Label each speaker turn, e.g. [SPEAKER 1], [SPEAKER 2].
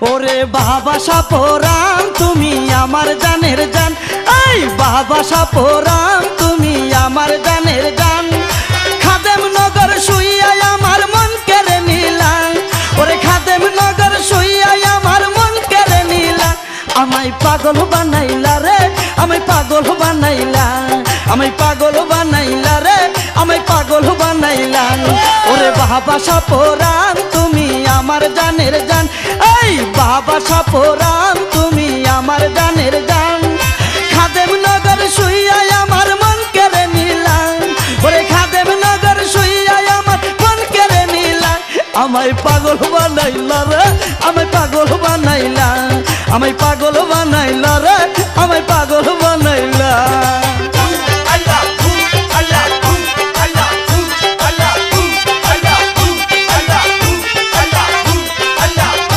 [SPEAKER 1] ওরে বাবা সাপরাম তুমি আমার জানের জান, এই বাবা সাপরাম তুমি আমার জানের জান। খাদেম নগর শুইয়াই আমার মন কেড়ে নিলা, ওরে খাদেম নগর শুইয়াই আমার মন কেড়ে নিলা। আমায় পাগল বানাইলা রে, আমায় পাগল বানাইলা, আমায় পাগল বানাইলা রে, আমায় পাগল বানাইলা। ওরে বাবা সাপরাম তুমি আমার জানের জান, এই বাবা সাপরাম তুমি আমার জানের জান। খাদেম নগর শুইয়াই আমার মন কেড়ে নিলা, ওরে খাদেম নগর শুইয়াই আমার মন কেড়ে নিলা। আমায় পাগল বানাইলা রে, আমায় পাগল বানাইলা, আমায় পাগল